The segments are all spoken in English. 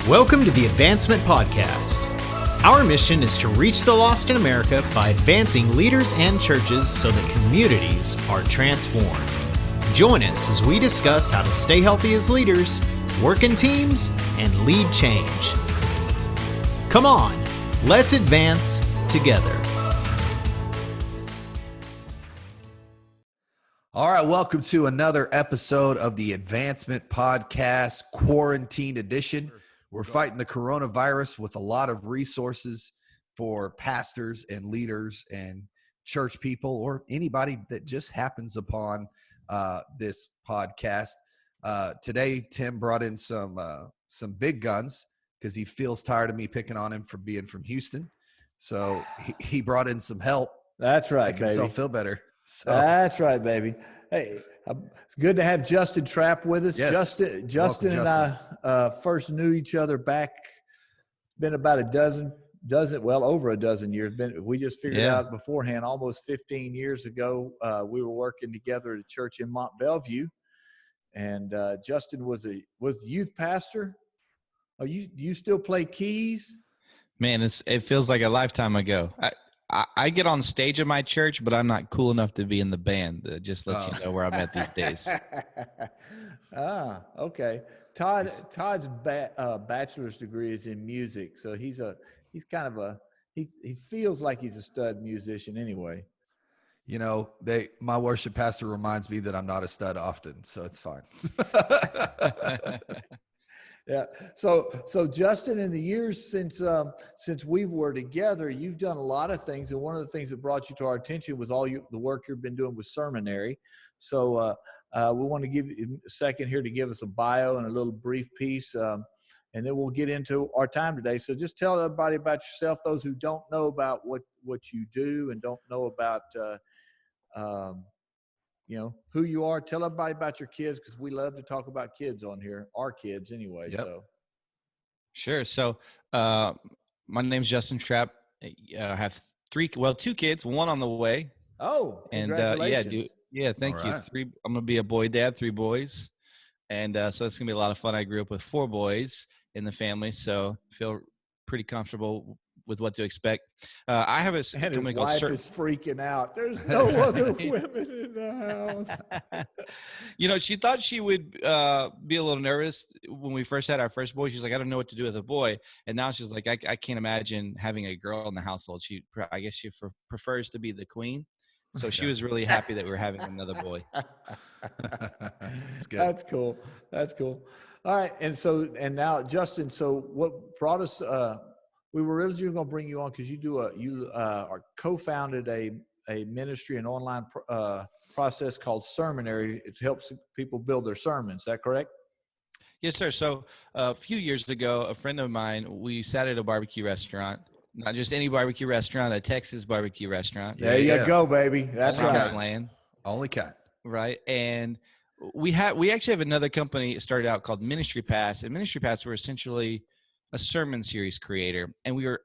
Welcome to the Advancement Podcast. Our mission is to reach the lost in America by advancing leaders and churches so that communities are transformed. Join us as we discuss how to stay healthy as leaders, work in teams, and lead change. Come on, let's advance together. All right, welcome to another episode of the Advancement Podcast, Quarantine Edition. We're fighting the coronavirus with a lot of resources for pastors and leaders and church people or anybody that just happens upon this podcast. Today, Tim brought in some big guns because he feels tired of me picking on him for being from Houston. So he brought in some help. That's right, make himself feel better. So that's right, baby. Hey, it's good to have Justing Trapp with us. Yes. Justin and I first knew each other back. It's been about over a dozen years. We just figured out beforehand, almost 15 years ago. We were working together at a church in Mont Belvieu, and Justin was the youth pastor. Do you still play keys? Man, it feels like a lifetime ago. I get on stage at my church, but I'm not cool enough to be in the band. Just let you know where I'm at these days. Okay. Todd's bachelor's degree is in music, so he feels like he's a stud musician anyway. You know, my worship pastor reminds me that I'm not a stud often, so it's fine. Yeah. So Justin, in the years since we were together, you've done a lot of things, and one of the things that brought you to our attention was the work you've been doing with seminary. So we want to give you a second here to give us a bio and a little brief piece, and then we'll get into our time today. So just tell everybody about yourself, those who don't know about what you do and don't know about who you are. Tell everybody about your kids, because we love to talk about kids on here, our kids anyway. Yep. So Sure. So my name's Justing Trapp. I have two kids, one on the way. Oh, congratulations. Thank All you. right. I'm gonna be a boy dad, 3 boys, and so that's gonna be a lot of fun. I grew up with 4 boys in the family, so I feel pretty comfortable with what to expect. I have a And company his called wife is freaking out. There's no other women in the house. She thought she would be a little nervous when we first had our first boy. She's like, I don't know what to do with a boy. And now she's like, I can't imagine having a girl in the household. I guess she prefers to be the queen. So she was really happy that we were having another boy. That's good. That's cool. All right. And now, Justin, so what brought us, we were originally going to bring you on because you are co-founded a ministry and online process called Sermonary. It helps people build their sermons. Is that correct? Yes, sir. So a few years ago, a friend of mine, we sat at a barbecue restaurant, not just any barbecue restaurant, a Texas barbecue restaurant. There you go, baby. That's Promised right. land. Only cat. Right. And we actually have another company started out called Ministry Pass. And Ministry Pass, we're essentially a sermon series creator. And we were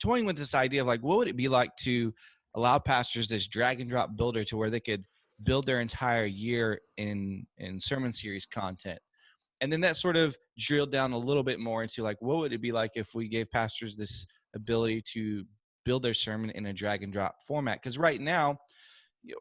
toying with this idea of like, what would it be like to allow pastors this drag and drop builder to where they could build their entire year in sermon series content. And then that sort of drilled down a little bit more into like, what would it be like if we gave pastors this ability to build their sermon in a drag and drop format? Because right now,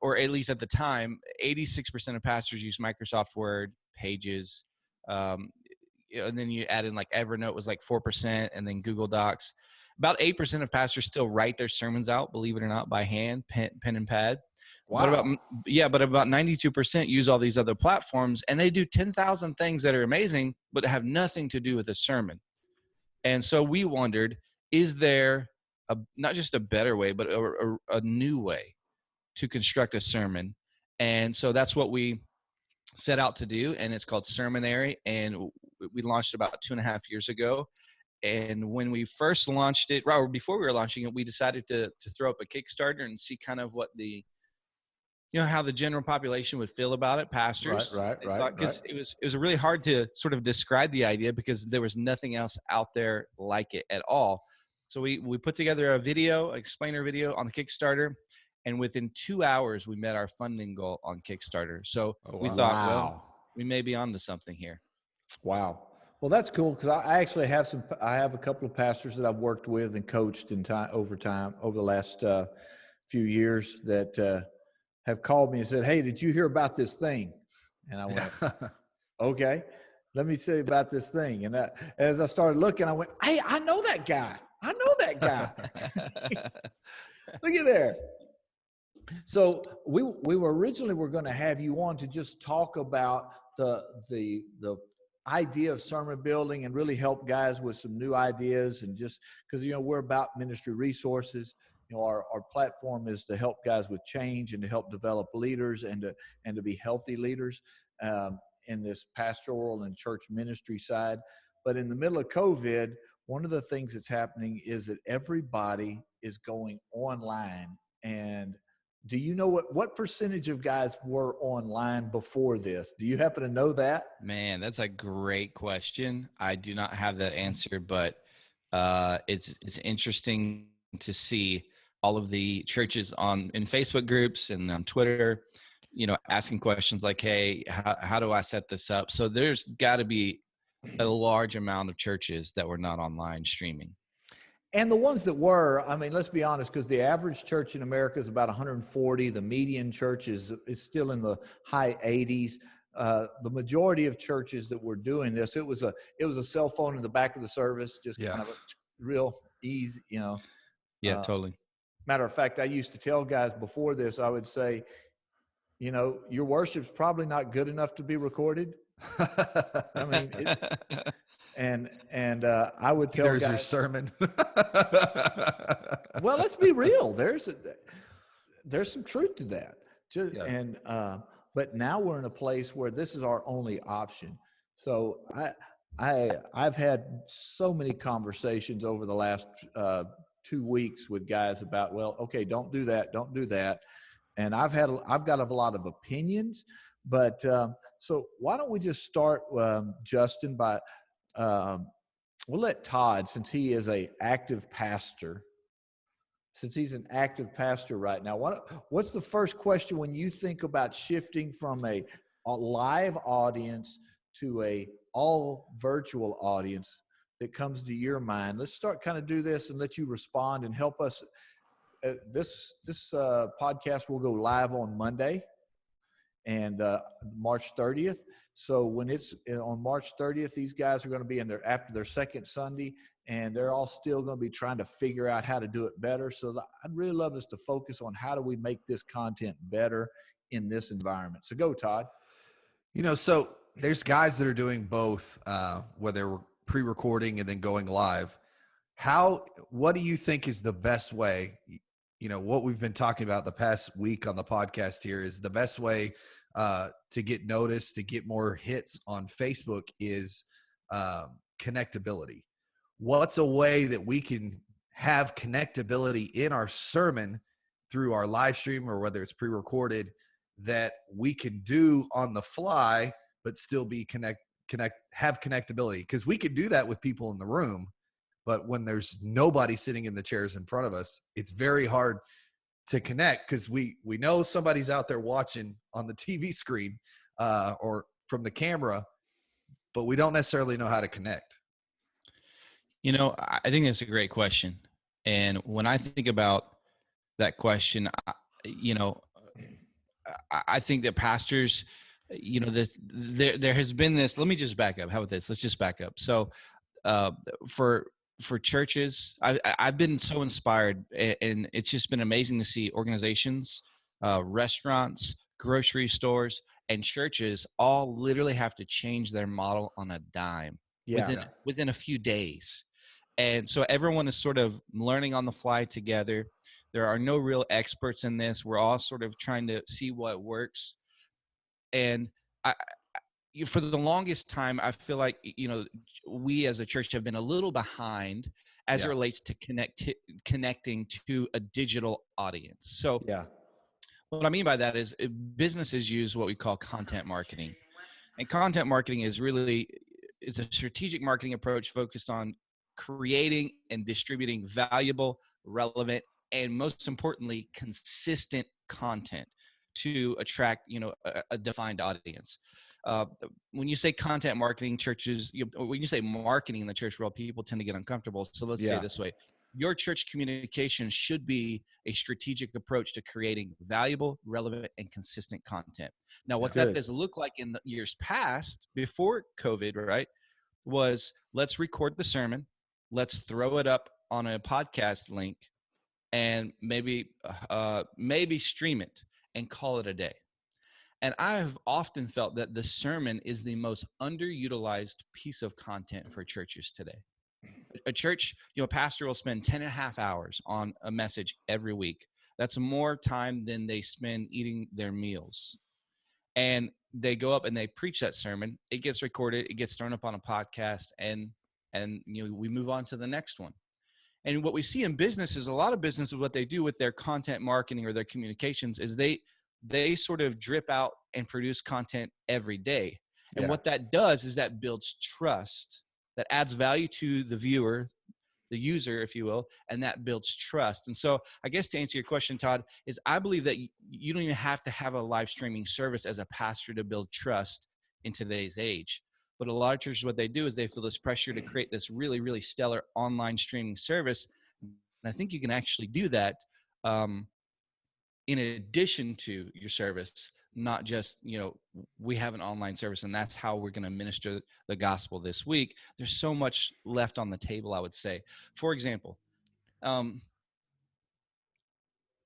or at least at the time, 86% of pastors use Microsoft Word, Pages, and then you add in like Evernote was like 4%, and then Google Docs. About 8% of pastors still write their sermons out, believe it or not, by hand, pen and pad. Wow. But about 92% use all these other platforms, and they do 10,000 things that are amazing, but have nothing to do with a sermon. And so we wondered, is there not just a better way, but a new way to construct a sermon? And so that's what we set out to do, and it's called Sermonary, and we launched about 2.5 years ago. And when we first launched it, or before we were launching it, we decided to throw up a Kickstarter and see kind of what how the general population would feel about it, pastors. Right. Because it was really hard to sort of describe the idea because there was nothing else out there like it at all. So we put together a video, explainer video on the Kickstarter, and within 2 hours we met our funding goal on Kickstarter. So we thought, well, we may be onto something here. Wow. Well, that's cool because I actually have I have a couple of pastors that I've worked with and coached over the last few years that have called me and said, "Hey, did you hear about this thing?" And I went, "Okay, let me tell you about this thing." And as I started looking, I went, "Hey, I know that guy. I know that guy." Look at there. So we were originally going to have you on to just talk about the idea of sermon building and really help guys with some new ideas, and just because we're about ministry resources. Our platform is to help guys with change and to help develop leaders and to be healthy leaders in this pastoral and church ministry side. But in the middle of COVID, one of the things that's happening is that everybody is going online. And do you know what percentage of guys were online before this? Do you happen to know that? Man, that's a great question. I do not have that answer, but it's interesting to see all of the churches in Facebook groups and on Twitter, asking questions like, "Hey, how do I set this up?" So there's got to be a large amount of churches that were not online streaming. And the ones that were, I mean, let's be honest, because the average church in America is about 140. The median church is still in the high 80s. The majority of churches that were doing this, it was a cell phone in the back of the service, just kind of a real easy, Yeah, totally. Matter of fact, I used to tell guys before this, I would say, your worship's probably not good enough to be recorded. I mean, and I would tell There's guys, your sermon. well, let's be real. There's some truth to that. But now we're in a place where this is our only option. So I've had so many conversations over the last 2 weeks with guys about, well, okay, don't do that. And I've got a lot of opinions, but so why don't we just start, Justin, by we'll let Todd, since he is an active pastor, right now, what's the first question when you think about shifting from a live audience to a all virtual audience that comes to your mind? Let's start kind of do this and let you respond and help us. This podcast will go live on Monday and March 30th. So when it's on March 30th, these guys are going to be after their second Sunday, and they're all still going to be trying to figure out how to do it better. So I'd really love us to focus on how do we make this content better in this environment. So go, Todd. So there's guys that are doing both, where they're pre-recording and then going live. What do you think is the best way? What we've been talking about the past week on the podcast here is the best way to get noticed, to get more hits on Facebook is connectability. What's a way that we can have connectability in our sermon through our live stream, or whether it's pre-recorded, that we can do on the fly, but still be have connectability? Because we could do that with people in the room, but when there's nobody sitting in the chairs in front of us, it's very hard to connect, because we know somebody's out there watching on the TV screen or from the camera, but we don't necessarily know how to connect. I think that's a great question. And when I think about that question, I think that pastors, there has been this. Let me just back up. How about this? Let's just back up. So for churches, I've been so inspired, and it's just been amazing to see organizations, restaurants, grocery stores, and churches all literally have to change their model on a dime within a few days. And so everyone is sort of learning on the fly together. There are no real experts in this. We're all sort of trying to see what works. And for the longest time, I feel like, we as a church have been a little behind as it relates to connecting to a digital audience. So what I mean by that is businesses use what we call content marketing. And content marketing is a strategic marketing approach focused on creating and distributing valuable, relevant, and most importantly, consistent content to attract, a defined audience. when you say content marketing, churches, when you say marketing in the church world, people tend to get uncomfortable. So let's say it this way. Your church communication should be a strategic approach to creating valuable, relevant, and consistent content. Now, what that does look like in the years past, before COVID, right, was let's record the sermon, let's throw it up on a podcast link, and maybe stream it and call it a day. And I have often felt that the sermon is the most underutilized piece of content for churches today. A church, a pastor will spend 10 and a half hours on a message every week. That's more time than they spend eating their meals. And they go up and they preach that sermon. It gets recorded. It gets thrown up on a podcast, and we move on to the next one. And what we see in business is a lot of businesses, what they do with their content marketing or their communications is they sort of drip out and produce content every day. And what that does is that builds trust, that adds value to the viewer, the user, if you will, and that builds trust. And so I guess to answer your question, Todd, is I believe that you don't even have to have a live streaming service as a pastor to build trust in today's age. But a lot of churches, what they do is they feel this pressure to create this really, really stellar online streaming service. And I think you can actually do that in addition to your service, not just, we have an online service and that's how we're going to minister the gospel this week. There's so much left on the table, I would say. For example,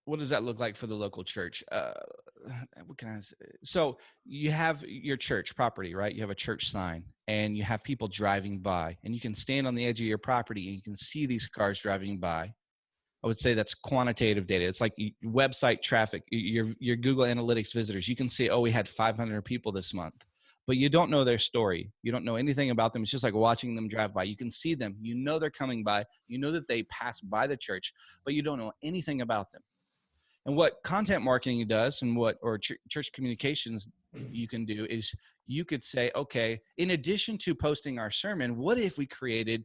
what does that look like for the local church? What can I say? So you have your church property, right? You have a church sign and you have people driving by, and you can stand on the edge of your property and you can see these cars driving by. I would say that's quantitative data. It's like website traffic, your Google Analytics visitors. You can see, we had 500 people this month, but you don't know their story. You don't know anything about them. It's just like watching them drive by. You can see them. You know they're coming by. You know that they pass by the church, but you don't know anything about them. And what content marketing does and church communications you can do is you could say, okay, in addition to posting our sermon, what if we created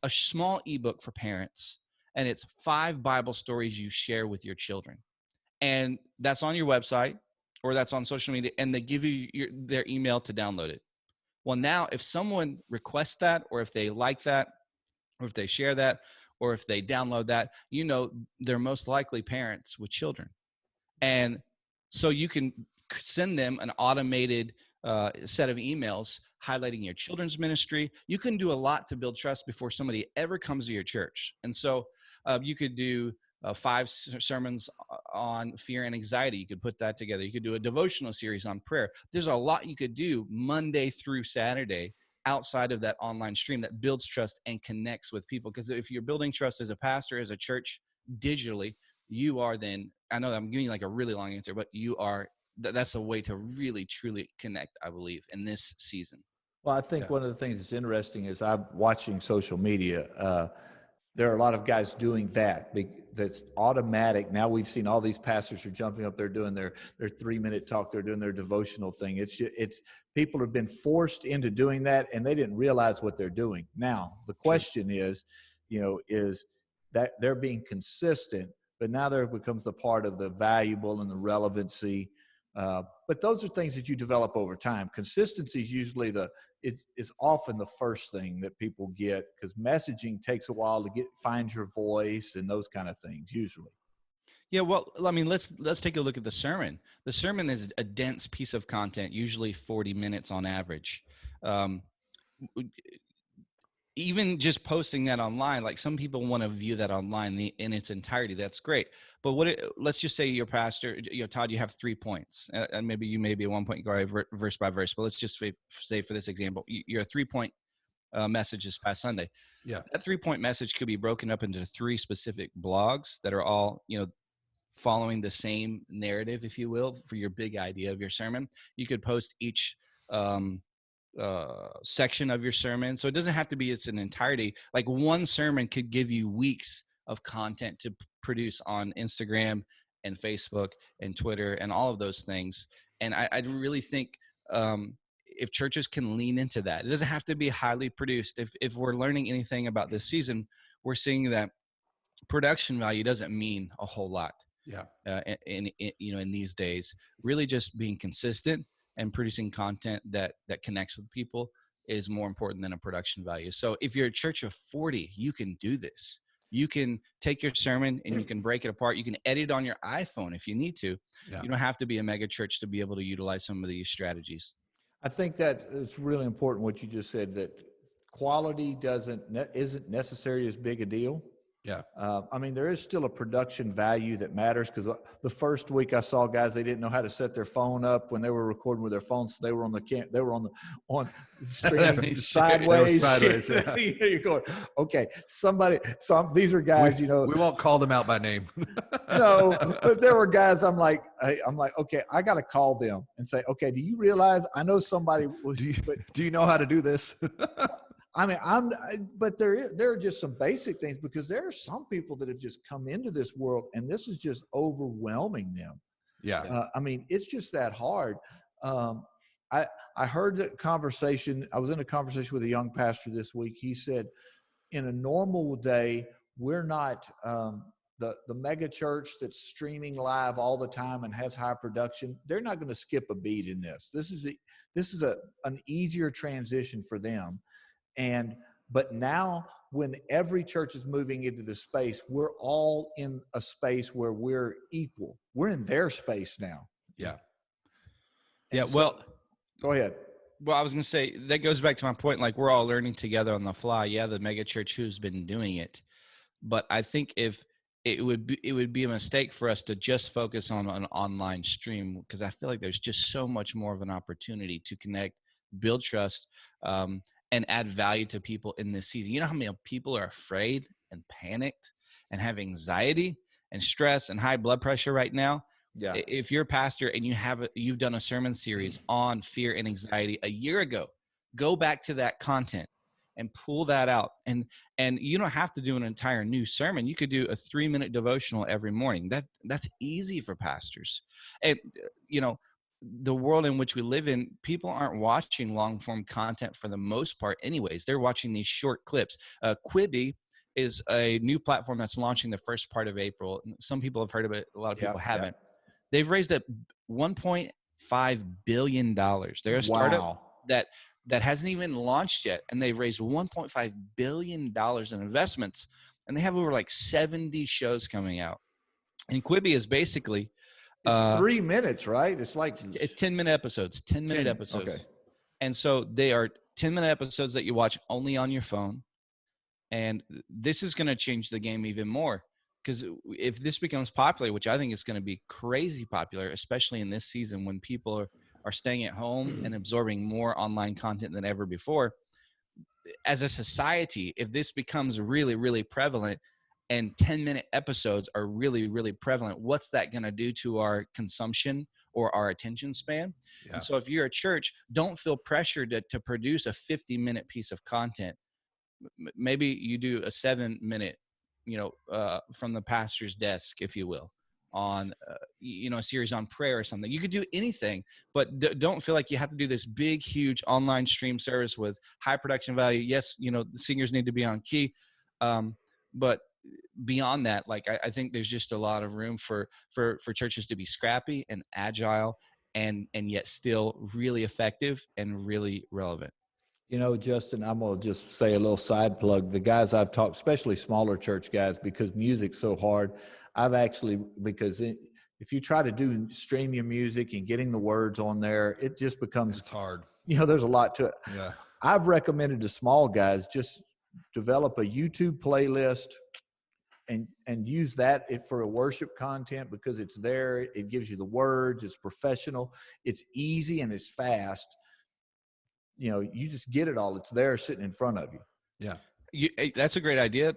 a small ebook for parents, and it's 5 Bible stories you share with your children, and that's on your website or that's on social media, and they give you their email to download it. Well, now if someone requests that, or if they like that, or if they share that, or if they download that, they're most likely parents with children. And so you can send them an automated set of emails highlighting your children's ministry. You can do a lot to build trust before somebody ever comes to your church. And so you could do 5 sermons on fear and anxiety. You could put that together. You could do a devotional series on prayer. There's a lot you could do Monday through Saturday outside of that online stream that builds trust and connects with people. Because if you're building trust as a pastor, as a church, digitally, you are then, I know I'm giving you like a really long answer, but you are, that's a way to really, truly connect, I believe, in this season. Well, I think one of the things that's interesting is I'm watching social media. There are a lot of guys doing that. That's automatic. Now we've seen all these pastors are jumping up. They're doing their 3-minute talk. They're doing their devotional thing. It's people have been forced into doing that, and they didn't realize what they're doing. Now the question is that they're being consistent, but now there becomes a part of the valuable and the relevancy. But those are things that you develop over time. Consistency is usually is often the first thing that people get, because messaging takes a while to find your voice and those kind of things usually. Yeah, well, I mean, let's take a look at the sermon. The sermon is a dense piece of content, usually 40 minutes on average. Even just posting that online, like some people want to view that online in its entirety. That's great. But let's just say your pastor, Todd, you have 3 points, and maybe you may be at one point go verse by verse, but let's just say for this example, you're a 3-point message this past Sunday. Yeah. That 3-point message could be broken up into 3 specific blogs that are all, following the same narrative, if you will, for your big idea of your sermon. You could post each, section of your sermon. So it doesn't have to be its an entirety. Like one sermon could give you weeks of content to produce on Instagram and Facebook and Twitter and all of those things. And I really think if churches can lean into that, it doesn't have to be highly produced. If we're learning anything about this season, we're seeing that production value doesn't mean a whole lot. Yeah. In these days, really just being consistent and producing content that connects with people is more important than a production value. So if you're a church of 40, you can do this. You can take your sermon and you can break it apart. You can edit on your iPhone if you need to. Yeah. You don't have to be a mega church to be able to utilize some of these strategies. I think that it's really important what you just said, that quality isn't necessarily as big a deal. Yeah. I mean, there is still a production value that matters, because the first week I saw guys, they didn't know how to set their phone up when they were recording with their phone, so they were on streaming sideways. Sideways, yeah. You're going, okay, somebody. These are guys, we won't call them out by name. No, but there were guys. I'm like, okay, I got to call them and say, okay, do you realize I know somebody? Do you know how to do this? I mean, but there are just some basic things, because there are some people that have just come into this world and this is just overwhelming them. Yeah. I mean, it's just that hard. I heard that conversation. I was in a conversation with a young pastor this week. He said, in a normal day, we're not the mega church that's streaming live all the time and has high production. They're not going to skip a beat in this. This is an easier transition for them. But now, when every church is moving into the space, we're all in a space where we're equal. We're in their space now. Yeah. Yeah. Well, go ahead. Well, I was going to say, that goes back to my point. Like, we're all learning together on the fly. Yeah, the mega church who's been doing it, but I think if it would be a mistake for us to just focus on an online stream, because I feel like there's just so much more of an opportunity to connect, build trust, and add value to people in this season. You know how many people are afraid and panicked and have anxiety and stress and high blood pressure right now? Yeah. If you're a pastor and you've done a sermon series on fear and anxiety a year ago, go back to that content and pull that out. And you don't have to do an entire new sermon. You could do a 3-minute devotional every morning. That's easy for pastors. And the world in which we live in, people aren't watching long form content for the most part anyways. They're watching these short clips. Quibi is a new platform that's launching the first part of April. Some people have heard of it. A lot of people haven't. They've raised up $1.5 billion. They're a startup that hasn't even launched yet, and they've raised $1.5 billion in investments, and they have over like 70 shows coming out. And Quibi is basically it's 3 minutes, right? It's like 10-minute episodes. 10-minute episodes. Okay. And so they are 10-minute episodes that you watch only on your phone. And this is going to change the game even more, because if this becomes popular, which I think is going to be crazy popular, especially in this season when people are staying at home and absorbing more online content than ever before, as a society, if this becomes really, really prevalent and 10-minute episodes are really, really prevalent, what's that going to do to our consumption or our attention span? Yeah. And so if you're a church, don't feel pressured to produce a 50-minute piece of content. Maybe you do a 7-minute, from the pastor's desk, if you will, on, a series on prayer or something. You could do anything, but don't feel like you have to do this big, huge online stream service with high production value. Yes, the singers need to be on key. But beyond that, like, I think there's just a lot of room for churches to be scrappy and agile and yet still really effective and really relevant. Justin, I'm going to just say a little side plug. The guys I've talked, especially smaller church guys, because music's so hard, if you try to stream your music and getting the words on there, it just becomes, it's hard. There's a lot to it. Yeah. I've recommended to small guys, just develop a YouTube playlist and use that for a worship content, because it's there. It gives you the words. It's professional. It's easy and it's fast. You just get it all. It's there sitting in front of you. Yeah. That's a great idea,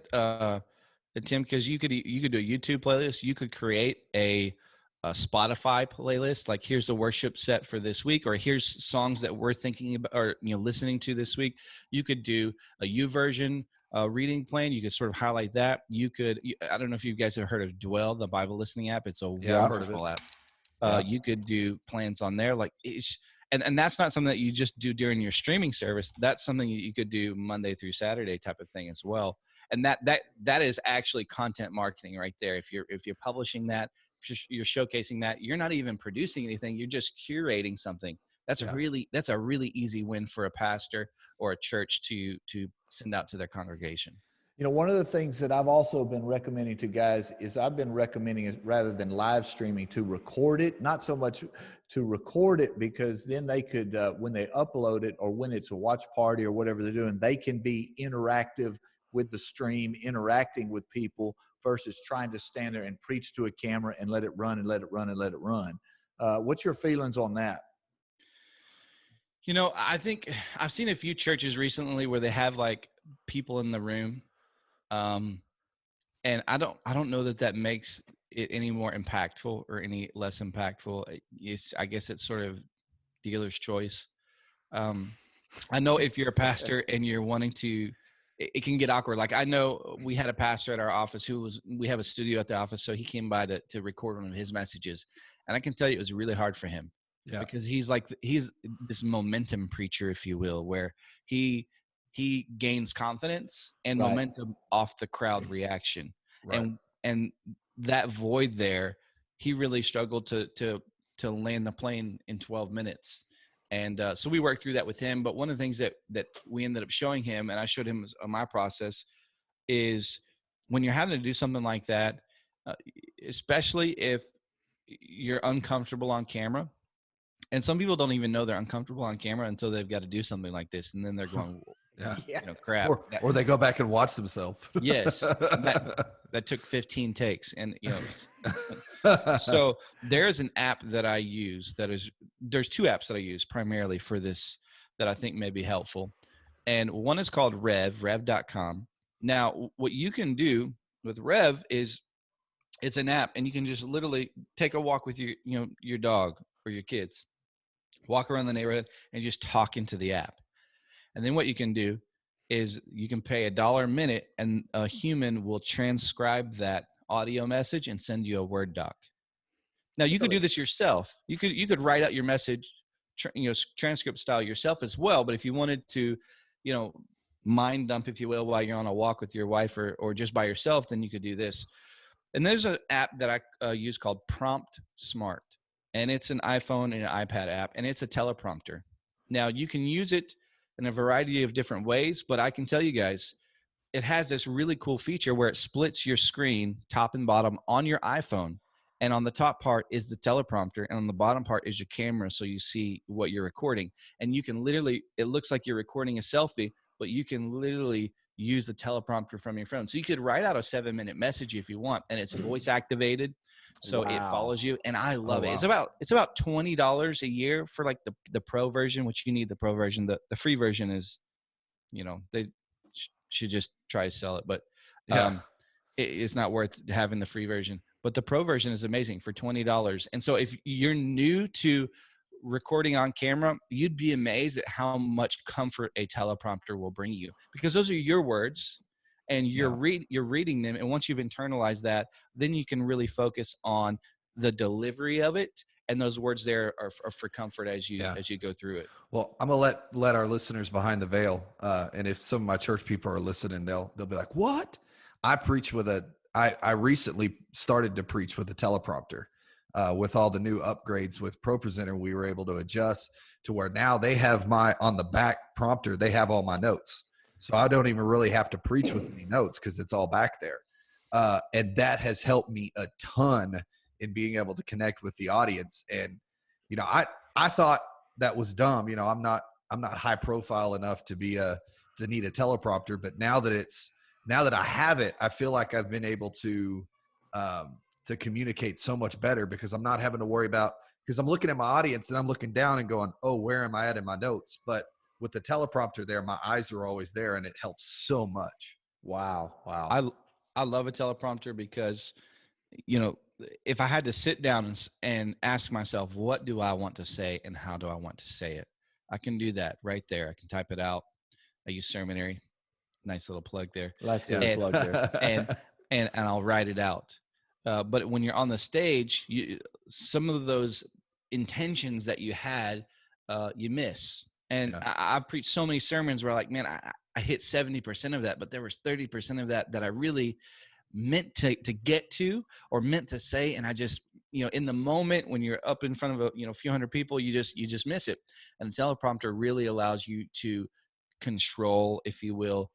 Tim, because you could do a YouTube playlist. You could create a Spotify playlist. Like, here's the worship set for this week, or here's songs that we're thinking about or listening to this week. You could do a YouVersion reading plan. You could sort of highlight that. I don't know if you guys have heard of Dwell, the Bible listening app. It's a wonderful app. You could do plans on there. Like, and that's not something that you just do during your streaming service. That's something you could do Monday through Saturday type of thing as well. And that is actually content marketing right there. If you're publishing that, you're showcasing that, you're not even producing anything. You're just curating something That's a really easy win for a pastor or a church to send out to their congregation. One of the things that I've also been recommending to guys is I've been recommending is rather than live streaming to record it, not so much to record it, because then they could, when they upload it or when it's a watch party or whatever they're doing, they can be interactive with the stream, interacting with people versus trying to stand there and preach to a camera and let it run and let it run and let it run. What's your feelings on that? I think I've seen a few churches recently where they have like people in the room. And I don't know that makes it any more impactful or any less impactful. I guess it's sort of dealer's choice. I know if you're a pastor and you're wanting to, it can get awkward. Like I know we had a pastor at our office we have a studio at the office. So he came by to record one of his messages. And I can tell you it was really hard for him because he's this momentum preacher, if you will, where he gains confidence and momentum off the crowd reaction. Right. And that void there, he really struggled to land the plane in 12 minutes. And so we worked through that with him. But one of the things that we ended up showing him, and I showed him my process, is when you're having to do something like that, especially if you're uncomfortable on camera, and some people don't even know they're uncomfortable on camera until they've got to do something like this. And then they're going, crap. Or they go back and watch themselves. Yes. That took 15 takes. And, so there's an app that I use there's two apps that I use primarily for this that I think may be helpful. And one is called rev.com. Now, what you can do with Rev is it's an app and you can just literally take a walk with your dog or your kids, walk around the neighborhood and just talk into the app. And then what you can do is you can pay $1 a minute and a human will transcribe that audio message and send you a Word doc. Now you could do this yourself. You could write out your message, transcript style yourself as well. But if you wanted to, mind dump, if you will, while you're on a walk with your wife or just by yourself, then you could do this. And there's an app that I use called Prompt Smart. And it's an iPhone and an iPad app, and it's a teleprompter. Now, you can use it in a variety of different ways, but I can tell you guys, it has this really cool feature where it splits your screen top and bottom on your iPhone. And on the top part is the teleprompter, and on the bottom part is your camera, so you see what you're recording. And you can literally, it looks like you're recording a selfie, but you can literally use the teleprompter from your phone. So you could write out a 7-minute message if you want, and it's voice activated. So it follows you, and I love it. It's about $20 a year for like the pro version, which you need the pro version. The free version is, they should just try to sell it, but it's not worth having the free version. But the pro version is amazing for $20. And so if you're new to recording on camera, you'd be amazed at how much comfort a teleprompter will bring you, because those are your words. And you're reading them, and once you've internalized that, then you can really focus on the delivery of it, and those words there are for comfort as you go through it. Well, I'm gonna let our listeners behind the veil, and if some of my church people are listening, they'll be like, "What?" I preach with I recently started to preach with a teleprompter. With all the new upgrades with ProPresenter, we were able to adjust to where now they have on the back prompter, they have all my notes. So I don't even really have to preach with any notes because it's all back there. And that has helped me a ton in being able to connect with the audience. And, I thought that was dumb. I'm not high profile enough to need a teleprompter, but now that I have it, I feel like I've been able to communicate so much better, because I'm not having to worry because I'm looking at my audience and I'm looking down and going, oh, where am I at in my notes? But with the teleprompter there, my eyes are always there, and it helps so much. Wow. I love a teleprompter because, if I had to sit down and ask myself, what do I want to say and how do I want to say it? I can do that right there. I can type it out. I use Sermonary. Nice little plug there. Plug there. And I'll write it out. But when you're on the stage, some of those intentions that you had, you miss. And I've preached so many sermons where like, man, I hit 70% of that, but there was 30% of that I really meant to get to or meant to say. And I just, in the moment when you're up in front of a few hundred people, you just miss it. And the teleprompter really allows you to control, if you will,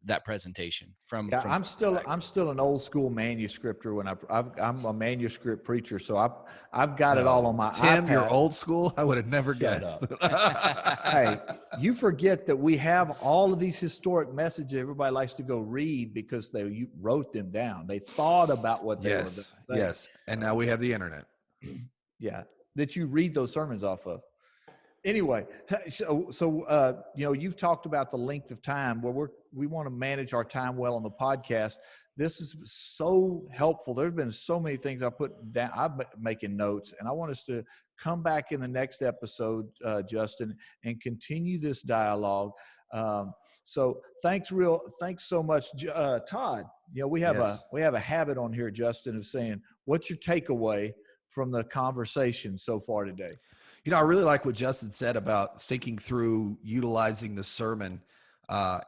that presentation I'm still an old school manuscripter when I'm a manuscript preacher, so I've got it all on my Tim, iPad. you're old school. I would have never guessed. Hey, you forget that we have all of these historic messages everybody likes to go read because you wrote them down. They thought about what they were going to say. Yes, and now we have the internet. Yeah, that you read those sermons off of. Anyway, so you've talked about the length of time where we want to manage our time well on the podcast. This is so helpful. There's been so many things I put down. I'm making notes, and I want us to come back in the next episode, Justin, and continue this dialogue. So thanks so much, Todd. We have a habit on here, Justin, of saying, "What's your takeaway from the conversation so far today?" I really like what Justin said about thinking through utilizing the sermon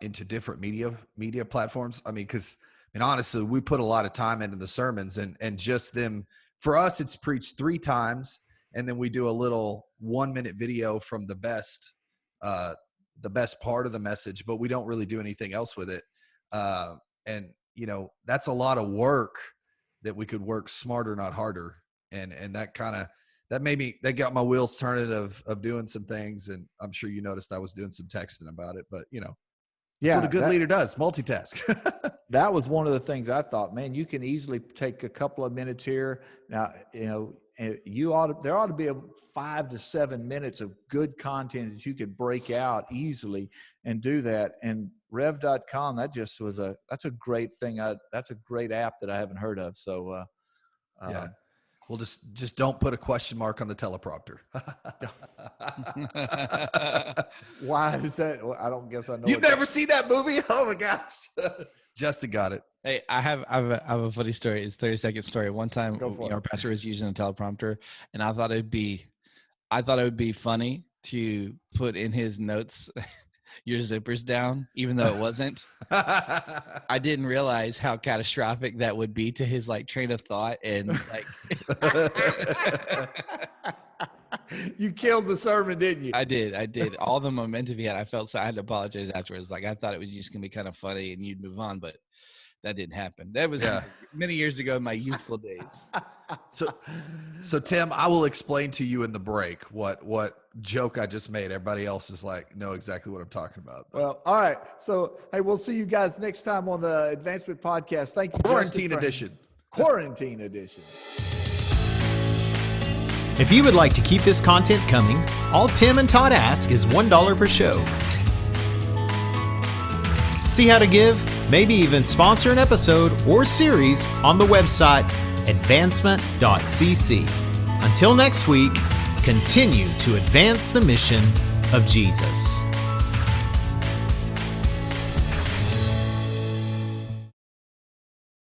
into different media platforms. I mean, because honestly, we put a lot of time into the sermons, and just them. For us, it's preached 3 times, and then we do a little 1-minute video from the best part of the message, but we don't really do anything else with it. And that's a lot of work that we could work smarter, not harder. And that got my wheels turning of doing some things. And I'm sure you noticed I was doing some texting about it, but that's what a good leader does, multitask. That was one of the things I thought, man, you can easily take a couple of minutes here. Now, there ought to be 5 to 7 minutes of good content that you could break out easily and do that. And rev.com, that's a great thing. That's a great app that I haven't heard of. So, yeah. Well, just don't put a question mark on the teleprompter. Why is that? I don't guess I know. You've never seen that movie? Oh my gosh. Justin got it. Hey, I have a funny story. It's a 30-second story. One time, our pastor was using a teleprompter, and I thought it would be funny to put in his notes, "Your zipper's down," even though it wasn't. I didn't realize how catastrophic that would be to his train of thought, and you killed the sermon, didn't you? I did. All the momentum he had, I felt so I had to apologize afterwards. I thought it was just gonna be kind of funny and you'd move on, but that didn't happen. That was many years ago in my youthful days. So Tim, I will explain to you in the break what joke I just made. Everybody else is know exactly what I'm talking about. Well, all right. So, hey, we'll see you guys next time on the Advancement Podcast. Thank you. Quarantine edition. Quarantine edition. If you would like to keep this content coming, all Tim and Todd ask is $1 per show. See how to give, maybe even sponsor an episode or series on the website advancement.cc. Until next week, continue to advance the mission of Jesus.